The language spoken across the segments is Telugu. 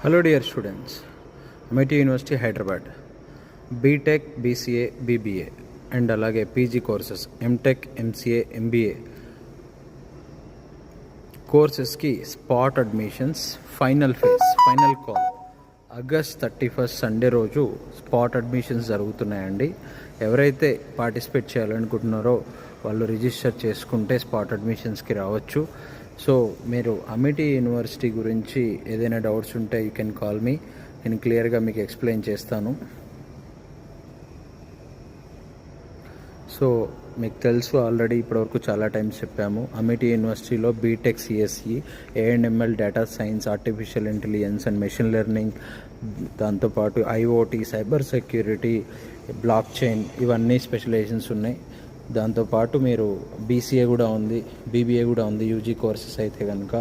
Hello dear students, MIT University Hyderabad, BTech, BCA, BBA and అలాగే PG courses MTech, MCA, MBA కోర్సెస్కి spot admissions final call August 31 Sunday రోజు స్పాట్ అడ్మిషన్స్ జరుగుతున్నాయండి. ఎవరైతే పార్టిసిపేట్ చేయాలనుకుంటున్నారో వాళ్ళు రిజిస్టర్ చేసుకుంటే స్పాట్ అడ్మిషన్స్కి రావచ్చు. సో మీరు అమిటీ యూనివర్సిటీ గురించి ఏదైనా డౌట్స్ ఉంటే యూ కెన్ కాల్ మీ, నేను క్లియర్గా మీకు ఎక్స్ప్లెయిన్ చేస్తాను. సో మీకు తెలుసు ఆల్రెడీ ఇప్పటివరకు చాలా టైమ్స్ చెప్పాము, అమిటీ యూనివర్సిటీలో BTech, CSE, AML, data science, artificial intelligence and machine learning, దాంతోపాటు IoT, cyber security, block chain, ఇవన్నీ స్పెషలైజేషన్స్ ఉన్నాయి. దాంతోపాటు మీరు బీసీఏ కూడా ఉంది, బీబీఏ కూడా ఉంది యూజీ కోర్సెస్ అయితే కనుక.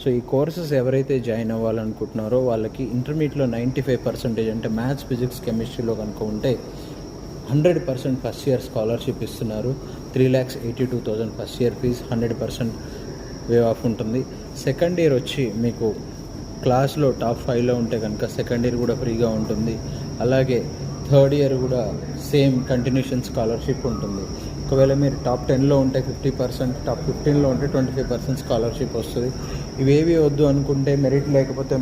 సో ఈ కోర్సెస్ ఎవరైతే జాయిన్ అవ్వాలనుకుంటున్నారో వాళ్ళకి ఇంటర్మీడియట్లో 95% అంటే మ్యాథ్స్, ఫిజిక్స్, కెమిస్ట్రీలో కనుక ఉంటే 100% ఫస్ట్ ఇయర్ స్కాలర్షిప్ ఇస్తున్నారు. 3,82,000 first year fees, 100% waive off ఉంటుంది. సెకండ్ ఇయర్ వచ్చి మీకు క్లాస్లో టాప్ 5లో ఉంటే కనుక సెకండ్ ఇయర్ కూడా ఫ్రీగా ఉంటుంది. అలాగే థర్డ్ ఇయర్ కూడా సేమ్ కంటిన్యూషన్ స్కాలర్షిప్ ఉంటుంది. ఒకవేళ మీరు టాప్ 10లో ఉంటే 50%, టాప్ 15లో ఉంటే 25% స్కాలర్షిప్ వస్తుంది. ఇవేవి వద్దు అనుకుంటే మెరిట్ లేకపోతే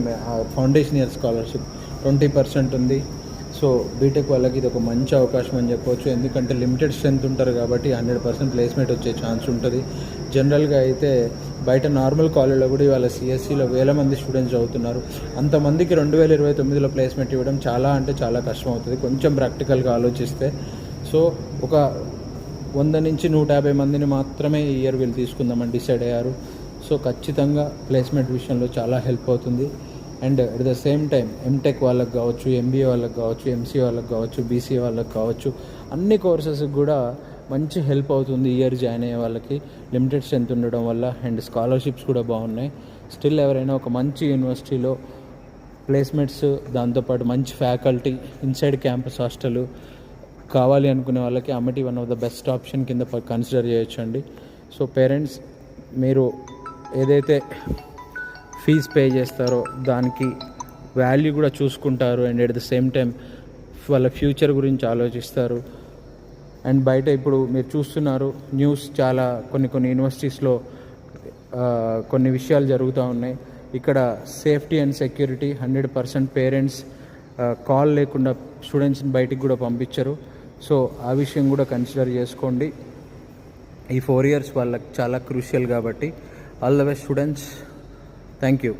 ఫౌండేషన్ ఇయర్ స్కాలర్షిప్ 20% ఉంది. సో బీటెక్ వాళ్ళకి ఇది ఒక మంచి అవకాశం అని చెప్పవచ్చు, ఎందుకంటే లిమిటెడ్ స్ట్రెంత్ ఉంటారు కాబట్టి 100% ప్లేస్మెంట్ వచ్చే ఛాన్స్ ఉంటుంది. జనరల్గా అయితే బయట నార్మల్ కాలేజ్లో కూడా ఇవాళ సిఎస్సిలో 1000 మంది స్టూడెంట్స్ చదువుతున్నారు. అంతమందికి 2029లో ప్లేస్మెంట్ ఇవ్వడం చాలా కష్టం అవుతుంది కొంచెం ప్రాక్టికల్గా ఆలోచిస్తే. సో ఒక 100 నుంచి 150 మందిని మాత్రమే ఈ ఇయర్ వీళ్ళు తీసుకుందామని డిసైడ్ అయ్యారు. సో ఖచ్చితంగా ప్లేస్మెంట్ విషయంలో చాలా హెల్ప్ అవుతుంది. And at the same time MTech వాళ్ళకి కావచ్చు, ఎంబీఏ వాళ్ళకి కావచ్చు, ఎంసీఏ వాళ్ళకి కావచ్చు, బీసీఏ వాళ్ళకి కావచ్చు, అన్ని కోర్సెస్కి కూడా మంచి హెల్ప్ అవుతుంది ఇయర్ జాయిన్ అయ్యే వాళ్ళకి, లిమిటెడ్ స్ట్రెంత్ ఉండడం వల్ల. అండ్ స్కాలర్షిప్స్ కూడా బాగున్నాయి. స్టిల్ ఎవరైనా ఒక మంచి యూనివర్సిటీలో ప్లేస్మెంట్స్, దాంతోపాటు మంచి ఫ్యాకల్టీ, ఇన్సైడ్ క్యాంపస్ హాస్టల్ కావాలి అనుకునే వాళ్ళకి Amity one of the best option కింద కన్సిడర్ చేయొచ్చండి. సో పేరెంట్స్, మీరు ఏదైతే ఫీజ్ పే చేస్తారో దానికి వాల్యూ కూడా చూసుకుంటారు. And at the same time వాళ్ళ ఫ్యూచర్ గురించి ఆలోచిస్తారు. అండ్ బయట ఇప్పుడు మీరు చూస్తున్నారు న్యూస్, చాలా కొన్ని యూనివర్సిటీస్లో కొన్ని విషయాలు జరుగుతూ ఉన్నాయి. ఇక్కడ safety and security 100%, parents call లేకుండా స్టూడెంట్స్ని బయటికి కూడా పంపించరు. సో ఆ విషయం కూడా కన్సిడర్ చేసుకోండి. ఈ 4 years వాళ్ళకి చాలా క్రూషియల్ కాబట్టి. All the best students. Thank you.